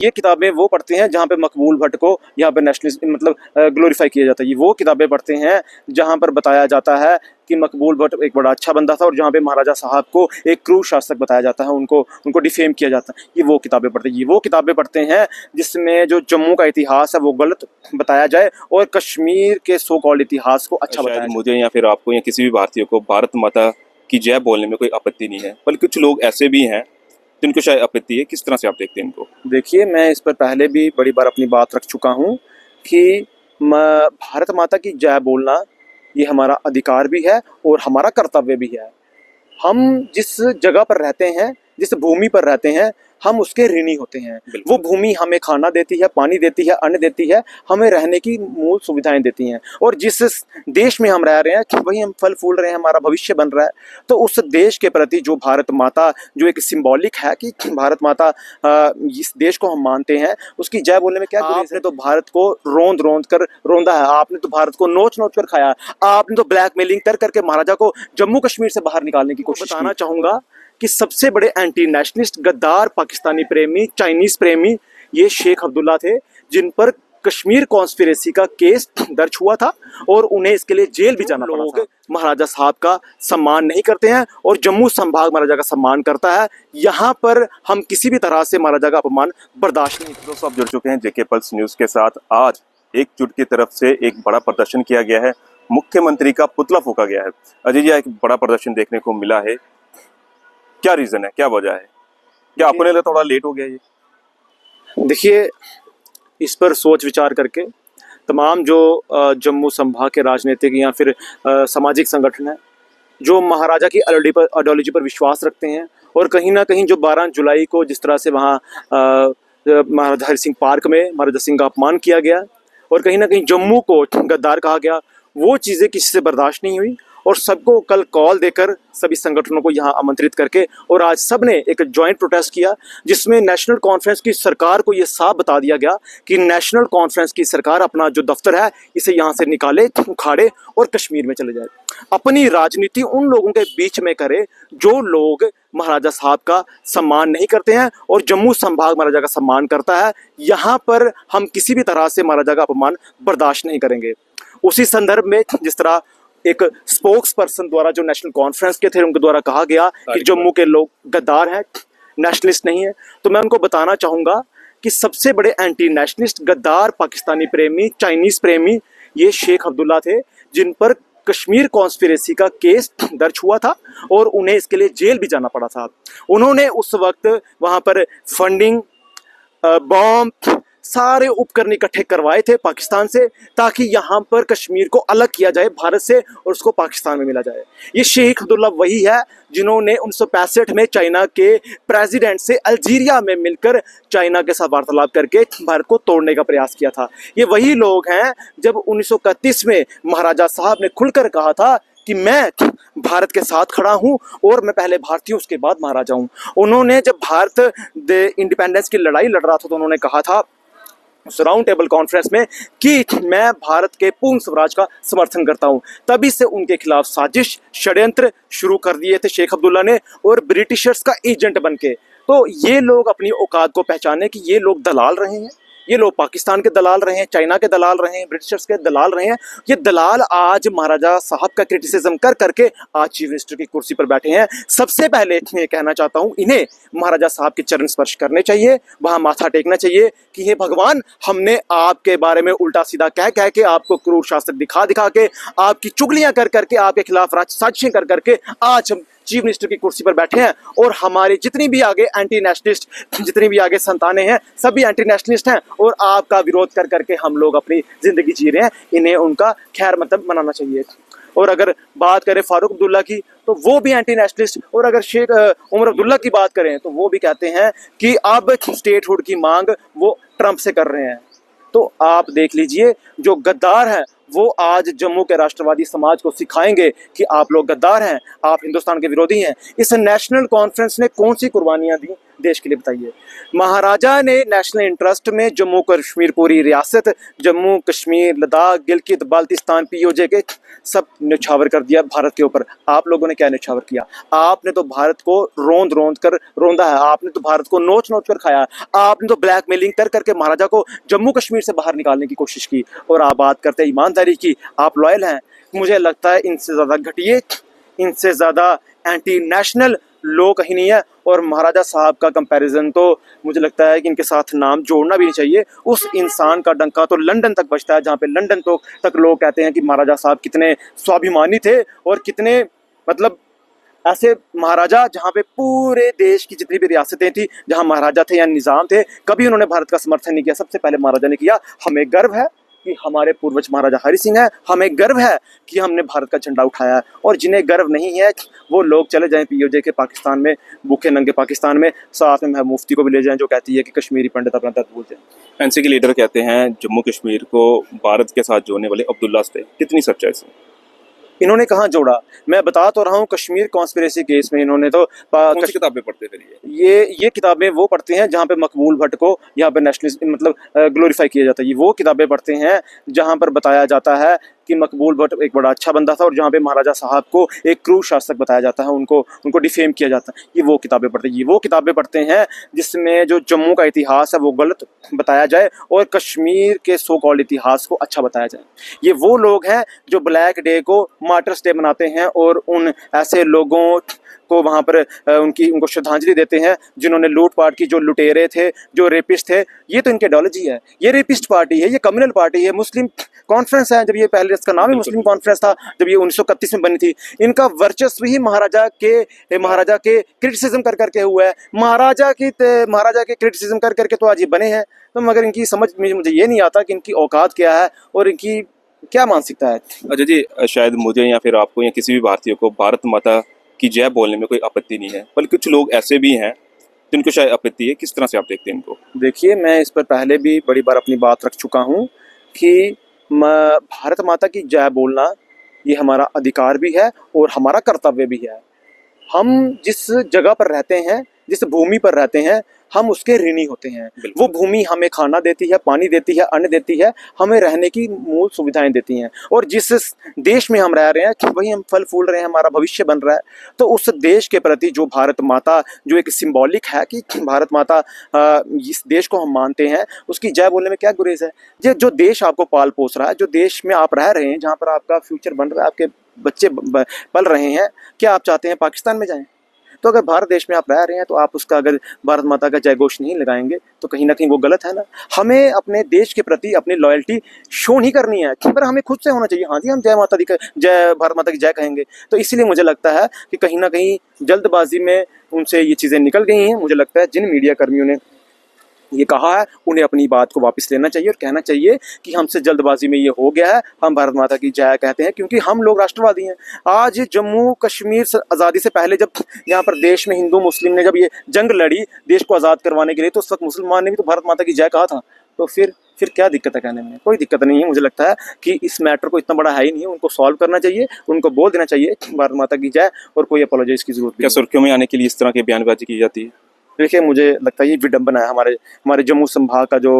ये किताबें वो पढ़ते हैं जहाँ पे मकबूल भट्ट को यहाँ पे नेशनलिस्ट मतलब ग्लोरीफाई किया जाता है। ये वो किताबें पढ़ते हैं जहाँ पर बताया जाता है कि मकबूल भट्ट एक बड़ा अच्छा बंदा था, और जहाँ पे महाराजा साहब को एक क्रूर शासक बताया जाता है, उनको डिफेम किया जाता है। ये वो किताबें पढ़ते हैं। ये वो किताबें पढ़ते हैं जिसमें जो जम्मू का इतिहास है वो गलत बताया जाए और कश्मीर के सो कॉल्ड इतिहास को अच्छा बताया जाए। मुझे या फिर आपको या किसी भी भारतीय को भारत माता की जय बोलने में कोई आपत्ति नहीं है, पर कुछ लोग ऐसे भी हैं जिनको शायद आपत्ति है। किस तरह से आप देखते हैं इनको? देखिए, मैं इस पर पहले भी बड़ी बार अपनी बात रख चुका हूँ कि भारत माता की जय बोलना ये हमारा अधिकार भी है और हमारा कर्तव्य भी है। हम जिस जगह पर रहते हैं, जिस भूमि पर रहते हैं, हम उसके ऋणी होते हैं। वो भूमि हमें खाना देती है, पानी देती है, अन्न देती है, हमें रहने की मूल सुविधाएं देती हैं। और जिस देश में हम रह रहे हैं वही हम फल फूल रहे हैं, हमारा भविष्य बन रहा है। तो उस देश के प्रति जो भारत माता, जो एक सिंबॉलिक है कि भारत माता इस देश को हम मानते हैं, उसकी जय बोलने में क्या गुरेज है? आपने तो भारत को रोंद रोंद कर रोंदा है, आपने तो भारत को नोच नोच कर खाया, आपने तो ब्लैकमेलिंग कर करके महाराजा को जम्मू कश्मीर से बाहर निकालने की कोशिश। बताना चाहूंगा कि सबसे बड़े एंटी नेशनलिस्ट, गद्दार, पाकिस्तानी प्रेमी, चाइनीज प्रेमी ये शेख अब्दुल्ला थे, जिन पर कश्मीर कॉन्स्पिरेसी का केस दर्ज हुआ था और उन्हें इसके लिए जेल भी जाना पड़ा था। महाराजा साहब का सम्मान नहीं करते हैं और जम्मू संभाग महाराजा का सम्मान करता है। यहाँ पर हम किसी भी तरह से महाराजा का अपमान बर्दाश्त नहीं। दोस्तों, आप जुड़ चुके हैं जेके पल्स न्यूज के साथ। आज एकजुट की तरफ से एक बड़ा प्रदर्शन किया गया है, मुख्यमंत्री का पुतला फूंका गया है। अजय जी, एक बड़ा प्रदर्शन देखने को मिला है, क्या रीजन है, क्या वजह है? क्या आपको नहीं लगता थोड़ा लेट हो गया ये? देखिए, इस पर सोच विचार करके तमाम जो जम्मू संभाग के राजनीतिक या फिर सामाजिक संगठन है, जो महाराजा की आइडियोलॉजी पर विश्वास रखते हैं, और कहीं ना कहीं जो 12 जुलाई को जिस तरह से वहाँ महाराजा हरि सिंह पार्क में महाराजा सिंह का अपमान किया गया और कहीं ना कहीं जम्मू को गद्दार कहा गया, वो चीज़ें किसी से बर्दाश्त नहीं हुई और सबको कल कॉल देकर सभी संगठनों को यहाँ आमंत्रित करके और आज सबने एक जॉइंट प्रोटेस्ट किया, जिसमें नेशनल कॉन्फ्रेंस की सरकार को ये साफ बता दिया गया कि नेशनल कॉन्फ्रेंस की सरकार अपना जो दफ्तर है इसे यहाँ से निकाले, उखाड़े और कश्मीर में चले जाए। अपनी राजनीति उन लोगों के बीच में करे जो लोग महाराजा साहब का सम्मान नहीं करते हैं और जम्मू संभाग महाराजा का सम्मान करता है। यहाँ पर हम किसी भी तरह से महाराजा का अपमान बर्दाश्त नहीं करेंगे। उसी संदर्भ में जिस तरह एक स्पोक्स पर्सन द्वारा जो नेशनल कॉन्फ्रेंस के थे उनके द्वारा कहा गया कि जम्मू के लोग गद्दार हैं, नेशनलिस्ट नहीं है, तो मैं उनको बताना चाहूंगा कि सबसे बड़े एंटी नेशनलिस्ट, गद्दार, पाकिस्तानी प्रेमी, चाइनीज प्रेमी ये शेख अब्दुल्ला थे, जिन पर कश्मीर कॉन्स्पिरेसी का केस दर्ज हुआ था और उन्हें इसके लिए जेल भी जाना पड़ा था। उन्होंने उस वक्त वहां पर फंडिंग, बॉम्ब, सारे उपकरण इकट्ठे करवाए थे पाकिस्तान से, ताकि यहाँ पर कश्मीर को अलग किया जाए भारत से और उसको पाकिस्तान में मिला जाए। ये शेख अब्दुल्ला वही है जिन्होंने 1965 में चाइना के प्रेसिडेंट से अल्जीरिया में मिलकर चाइना के साथ वार्तालाप करके भारत को तोड़ने का प्रयास किया था। ये वही लोग हैं जब 1931 में महाराजा साहब ने खुलकर कहा था कि मैं भारत के साथ खड़ा हूं और मैं पहले भारतीय उसके बाद महाराजा हूं। उन्होंने जब भारत इंडिपेंडेंस की लड़ाई लड़ रहा था तो उन्होंने कहा था उस राउंड टेबल कॉन्फ्रेंस में कि मैं भारत के पूर्ण स्वराज का समर्थन करता हूं। तभी से उनके खिलाफ साजिश, षड्यंत्र शुरू कर दिए थे शेख अब्दुल्ला ने, और ब्रिटिशर्स का एजेंट बनके। तो ये लोग अपनी औकात को पहचाने कि ये लोग दलाल रहे हैं, ये लोग पाकिस्तान के दलाल रहे हैं, चाइना के दलाल रहे हैं, ब्रिटिशर्स के दलाल रहे हैं। ये दलाल आज महाराजा साहब का क्रिटिसिज्म कर करके आज चीफ मिनिस्टर की कुर्सी पर बैठे हैं। सबसे पहले मैं कहना चाहता हूं, इन्हें महाराजा साहब के चरण स्पर्श करने चाहिए, वहां माथा टेकना चाहिए कि हे भगवान, हमने आपके बारे में उल्टा सीधा कह के, आपको क्रूर शासक दिखा के, आपकी चुगलियां कर करके, आपके खिलाफ साजिशें कर करके आज हम चीफ मिनिस्टर की कुर्सी पर बैठे हैं। और हमारे जितनी भी आगे एंटी नेशनलिस्ट, जितनी भी आगे संतानें हैं, सभी एंटी नेशनलिस्ट हैं और आपका विरोध कर करके हम लोग अपनी जिंदगी जी रहे हैं। इन्हें उनका खैर मतलब मनाना चाहिए। और अगर बात करें फारूक अब्दुल्ला की तो वो भी एंटी नेशनलिस्ट, और अगर शेख उमर अब्दुल्ला की बात करें तो वो भी कहते हैं कि अब स्टेटहुड की मांग वो ट्रंप से कर रहे हैं। तो आप देख लीजिए, जो गद्दार हैं वो आज जम्मू के राष्ट्रवादी समाज को सिखाएंगे कि आप लोग गद्दार हैं, आप हिंदुस्तान के विरोधी हैं। इस नेशनल कॉन्फ्रेंस ने कौन सी कुर्बानियां दी? देश के लिए बताइए। महाराजा ने नेशनल इंटरेस्ट में जम्मू कश्मीर, पूरी रियासत, जम्मू कश्मीर, लद्दाख, गिलगित बाल्टिस्तान, पीओजे के सब न्यौछावर कर दिया भारत के ऊपर। आप लोगों ने क्या न्यौछावर किया? आपने तो भारत को रोंद रोंद कर रोंदा है, आपने तो भारत को नोच नोच कर खाया, आपने तो ब्लैकमेलिंग कर करके महाराजा को जम्मू कश्मीर से बाहर निकालने की कोशिश की। और आप बात करते हैं ईमानदारी की, आप लॉयल हैं। मुझे लगता है इनसे ज़्यादा घटिया, इनसे ज़्यादा एंटी नेशनल लोग कहीं नहीं है। और महाराजा साहब का कंपैरिजन तो मुझे लगता है कि इनके साथ नाम जोड़ना भी नहीं चाहिए। उस इंसान का डंका तो लंदन तक बजता है, जहाँ पे लंदन तक लोग कहते हैं कि महाराजा साहब कितने स्वाभिमानी थे और कितने मतलब ऐसे महाराजा, जहाँ पे पूरे देश की जितनी भी रियासतें थी, जहाँ महाराजा थे या निज़ाम थे, कभी उन्होंने भारत का समर्थन नहीं किया। सबसे पहले महाराजा ने किया। हमें गर्व है कि हमारे पूर्वज महाराजा हरि सिंह है, हमें गर्व है कि हमने भारत का झंडा उठाया है। और जिन्हें गर्व नहीं है वो लोग चले जाएं पीओजे के पाकिस्तान में, भूखे नंगे पाकिस्तान में, साथ में मुफ्ती को भी ले जाएं जो कहती है कि कश्मीरी पंडित अपना दर्द भूल जाएं। एनसी के लीडर कहते हैं जम्मू कश्मीर को भारत के साथ जोड़ने वाले अब्दुल्ला थे, कितनी सच्चाई से? इन्होंने कहाँ जोड़ा? मैं बता तो रहा हूँ, कश्मीर कॉन्स्पिरेसी केस में इन्होंने तो कौन सी किताबें पढ़ते फिर ये किताबें वो पढ़ते हैं जहाँ पे मकबूल भट्ट को यहाँ पे नेशनलिस्ट मतलब ग्लोरीफाई किया जाता है। ये वो किताबें पढ़ते हैं जहाँ पर बताया जाता है कि मकबूल भट्ट एक बड़ा अच्छा बंदा था, और जहाँ पे महाराजा साहब को एक क्रूर शासक बताया जाता है, उनको डिफेम किया जाता है। ये वो किताबें पढ़ते हैं। ये वो किताबें पढ़ते हैं जिसमें जो जम्मू का इतिहास है वो गलत बताया जाए और कश्मीर के सो कॉल्ड इतिहास को अच्छा बताया जाए। ये वो लोग हैं जो ब्लैक डे को मार्टर्स डे मनाते हैं और उन ऐसे लोगों को वहाँ पर उनको श्रद्धांजलि देते हैं जिन्होंने लूटपाट की, जो लुटेरे थे, जो रेपिस्ट थे। ये तो इनके आइडियोलॉजी है। ये रेपिस्ट पार्टी है, ये कम्युनल पार्टी है। मुस्लिम कॉन्फ्रेंस है, जब ये पहले इसका नाम ही मुस्लिम कॉन्फ्रेंस था, जब ये 1931 में बनी थी। इनका वर्चस्व ही महाराजा के क्रिटिसिज्म कर करके हुआ है। महाराजा के क्रिटिसिज्म कर करके तो आज ये बने हैं। तो मगर इनकी समझ में मुझे ये नहीं आता कि इनकी औकात क्या है और इनकी क्या मानसिकता है। अच्छा जी, शायद मुझे या फिर आपको या किसी भी भारतीय को भारत माता की जय बोलने में कोई आपत्ति नहीं है, पर कुछ लोग ऐसे भी हैं जिनको शायद आपत्ति है। किस तरह से आप देखते हैं इनको? देखिए, मैं इस पर पहले भी बड़ी बार अपनी बात रख चुका हूँ कि भारत माता की जय बोलना ये हमारा अधिकार भी है और हमारा कर्तव्य भी है। हम जिस जगह पर रहते हैं, जिस भूमि पर रहते हैं, हम उसके ऋणी होते हैं। वो भूमि हमें खाना देती है, पानी देती है, अन्न देती है, हमें रहने की मूल सुविधाएं देती हैं। और जिस देश में हम रह रहे हैं वही हम फल फूल रहे हैं, हमारा भविष्य बन रहा है। तो उस देश के प्रति जो भारत माता, जो एक सिंबॉलिक है कि भारत माता इस देश को हम मानते हैं, उसकी जय बोलने में क्या गुरेज है। जो देश आपको पाल पोस रहा है, जो देश में आप रह रहे हैं, जहाँ पर आपका फ्यूचर बन रहा है, आपके बच्चे पल रहे हैं, क्या आप चाहते हैं पाकिस्तान में जाएं? तो अगर भारत देश में आप रह रहे हैं तो आप उसका अगर भारत माता का जय घोष नहीं लगाएंगे तो कहीं ना कहीं वो गलत है ना। हमें अपने देश के प्रति अपनी लॉयल्टी शो नहीं करनी है, पर हमें खुद से होना चाहिए। हाँ जी, हम जय भारत माता की जय कहेंगे। तो इसीलिए मुझे लगता है कि कहीं ना कहीं जल्दबाजी में उनसे ये चीज़ें निकल गई हैं। मुझे लगता है जिन मीडिया कर्मियों ने ये कहा है उन्हें अपनी बात को वापस लेना चाहिए और कहना चाहिए कि हमसे जल्दबाजी में ये हो गया है, हम भारत माता की जय कहते हैं क्योंकि हम लोग राष्ट्रवादी हैं। आज जम्मू कश्मीर आज़ादी से पहले जब यहाँ पर देश में हिंदू मुस्लिम ने जब ये जंग लड़ी देश को आज़ाद करवाने के लिए, तो उस वक्त मुसलमान ने भी तो भारत माता की जय कहा था। तो फिर क्या दिक्कत है कहने में? कोई दिक्कत नहीं है। मुझे लगता है कि इस मैटर को इतना बड़ा है ही नहीं है, उनको सॉल्व करना चाहिए, उनको बोल देना चाहिए भारत माता की जय और कोई अपोलोजाइज की जरूरत नहीं। क्या सुर्खियों में आने के लिए इस तरह की बयानबाजी की जाती है? देखिए, मुझे लगता है ये विडंबना है। हमारे जम्मू संभाग का जो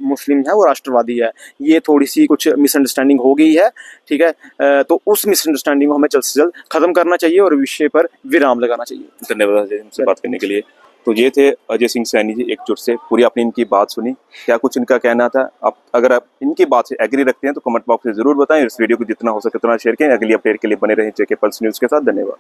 मुस्लिम है वो राष्ट्रवादी है। ये थोड़ी सी कुछ मिसअंडरस्टैंडिंग हो गई है, ठीक है। तो उस मिसअंडरस्टैंडिंग को हमें जल्द से जल्द खत्म करना चाहिए और विषय पर विराम लगाना चाहिए। धन्यवाद अजय हमसे बात करने के लिए। तो ये थे अजय सिंह सैनी जी एकजुट से। पूरी आपने इनकी बात सुनी, क्या कुछ इनका कहना था। अगर आप इनकी बात से एग्री रखते हैं तो कमेंट बॉक्स में जरूर बताएं। इस वीडियो को जितना हो सके उतना शेयर करें। अगली अपडेट के लिए बने रहें जेके पल्स न्यूज़ के साथ। धन्यवाद।